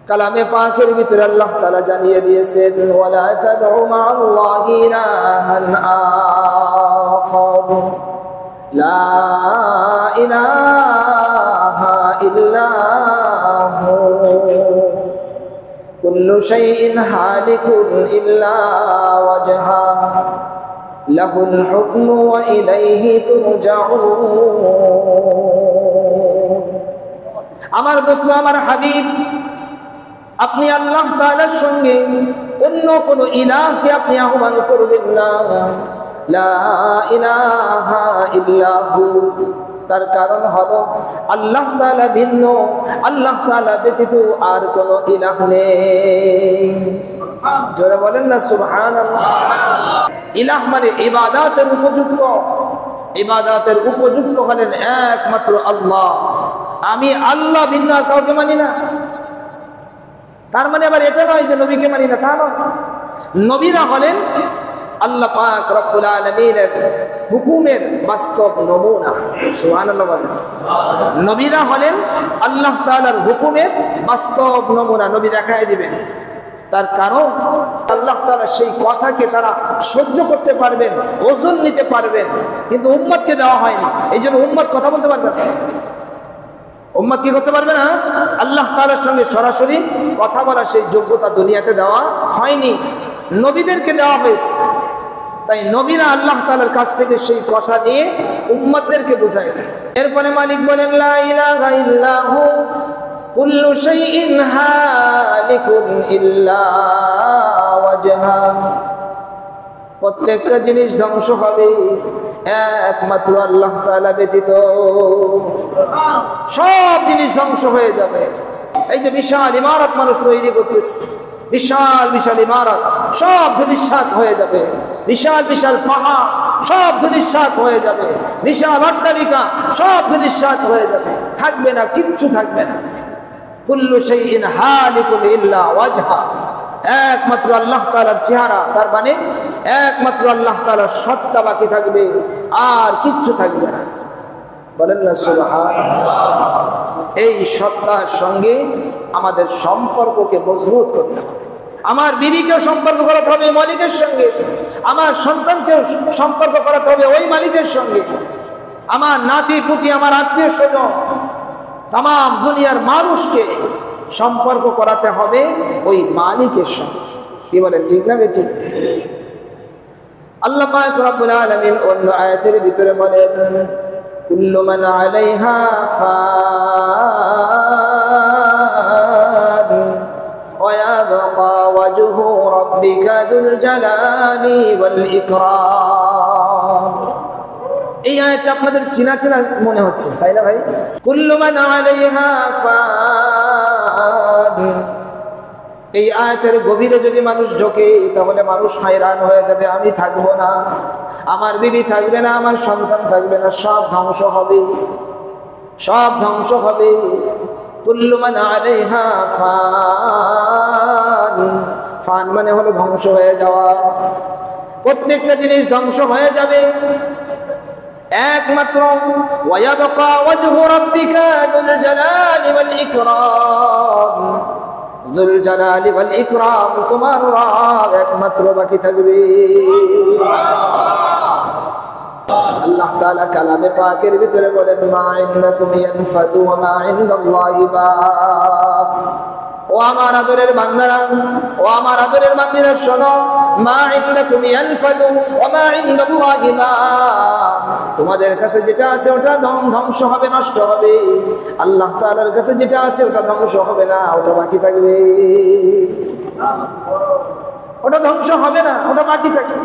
কালামে পাকের ভিতরে আল্লাহ তাআলা জানিয়ে দিয়েছেন ওয়ালা তাদউ মা'আল্লাহি ইলাহান আখার লা ইলাহা ইল্লা হু কুল্লু শাইইন হালিকুন ইল্লা ওয়াজহা লাহুল হুকমু ওয়া ইলাইহি তুরজাউন। আমার দোস্ত, আমার হাবিব, আপনি আল্লাহ তাআলার সঙ্গে অন্য কোন ইলাহকে আপনি আহ্বান করবেন না। লা ইলাহা ইল্লাহু, তার কারণ হলো আল্লাহ তাআলা ভিন্ন, আল্লাহ তাআলা ব্যতীত আর কোন ইলাহ নেই। জোরে বলেন না সুবহানাল্লাহ। ইলাহ মানে ইবাদতের উপযুক্ত, ইবাদতের উপযুক্ত হলেন একমাত্র আল্লাহ। আমি আল্লাহ ভিন্ন আর কাউকে মানি না। তার মানে আবার এটা নয় যে নবীকে মানি না, তা নয়। নবীরা হলেন আল্লাহ পাক রব্বুল আলামিনের হুকুমের বাস্তব নমুনা। সুবহানাল্লাহ বলেন। নবীরা হলেন আল্লাহ তাআলার হুকুমের বাস্তব নমুনা, নবী দেখায় দিবেন। তার কারণ আল্লাহ তাআলা সেই কথাকে তারা সহ্য করতে পারবেন, ওজন নিতে পারবেন, কিন্তু উম্মতকে দেওয়া হয়নি। এই জন্য উম্মত কথা বলতে পারবে না। উম্মত কি করতে পারবে না? আল্লাহ তাআলার সঙ্গে সরাসরি কথা বলার সেই যোগ্যতা দুনিয়াতে দেওয়া হয়নি, নবীদেরকে দেওয়া হয়েছে। তাই নবীরা আল্লাহ তাআলার কাছ থেকে সেই কথা নিয়ে উম্মতদেরকে বোঝায়। এরপরে মালিক বলেন লা ইলাহা ইল্লাহু কুল্লু শাইইন হালিকুন ইল্লা ওয়াজহা, প্রত্যেকটা জিনিস ধ্বংস হবে একমাত্র আল্লাহ তাআলা ব্যতীত। সব জিনিস ধ্বংস হয়ে যাবে। এই যে বিশাল ইমারত মানুষ তৈরি করতেছে, বিশাল বিশাল ইমারত সব ধূলিসাৎ হয়ে যাবে। বিশাল বিশাল পাহাড় সব ধূলিসাৎ হয়ে যাবে। বিশাল অট্টালিকা সব ধূলিসাৎ হয়ে যাবে, থাকবে না, কিচ্ছু থাকবে না। কুল্লু শাইইন হালিকুন ইল্লা ওয়াজহা, একমাত্র আল্লাহ তাআলার চেহারা, তার মানে একমাত্র আল্লাহ তাআলার সত্তা বাকি থাকবে, আর কিচ্ছু থাকবে না। বলেন না সুবহানাল্লাহ। এই সত্তার সঙ্গে আমাদের সম্পর্ককে মজবুত করতে হবে। আমার বিবিকেও সম্পর্ক করাতে হবে মালিকের সঙ্গে, আমার সন্তানকেও সম্পর্ক করাতে হবে ওই মালিকের সঙ্গে, আমার নাতি পুতি, আমার আত্মীয় স্বজন, তাম দুনিয়ার মানুষকে সম্পর্ক করাতে হবে ওই মালিকের সঙ্গে। কি বলেন, ঠিক না বেঠিক? আল্লাহ পাক রব্বুল আলামিন অন্য আয়াতের ভিতরে বলেন কুল্লু মান আলাইহা ফান ওয়া ইয়াবকা ওয়াজহু রাব্বিকা যুল জালালি ওয়াল ইকরাম। এই আয়াতটা আপনাদের চেনা চেনা মনে হচ্ছে, তাই না ভাই? কুল্লু মান আলাইহা ফান, এই আয়াতের গভীরে যদি মানুষ ঢোকে তাহলে মানুষ হায়রান হয়ে যাবে। আমি থাকবো না, আমার বিবি থাকবে না, আমার সন্তান থাকবে না, সব ধ্বংস হবে, সব ধ্বংস হবে। কুল্লু মান আলাইহা ফান, ফান মানে হলো ধ্বংস হয়ে যাওয়া। প্রত্যেকটা জিনিস ধ্বংস হয়ে যাবে, একমাত্র ওয়া ইয়াবকা ওয়াজহু রাব্বিকা যুল জালালি ওয়াল ইকরাম, যুল জালালি ওয়াল ইকরাম, তোমার রব একমাত্র বাকি থাকবে। আল্লাহ তাআলা কালামে পাকের ভিতরে বলেন মা ইনদাকুম ইয়ানফাদু ওয়া মা ইনদাল্লাহি বাক। ও আমার আদরের বান্দারা, ও আমার আদরের বান্দিরা, শোনো, মা ইনদাকুম ইয়ানফাদু ওয়া মা ইনদাল্লাহি বাক, তোমাদের কাছে যেটা আছে ওটা ধ্বংস হবে, নষ্ট হবে। আল্লাহ তাআলার কাছে যেটা আছে ওটা ধ্বংস হবে না, ওটা বাকি থাকবে। ওটা ধ্বংস হবে না, ওটা বাকি থাকবে।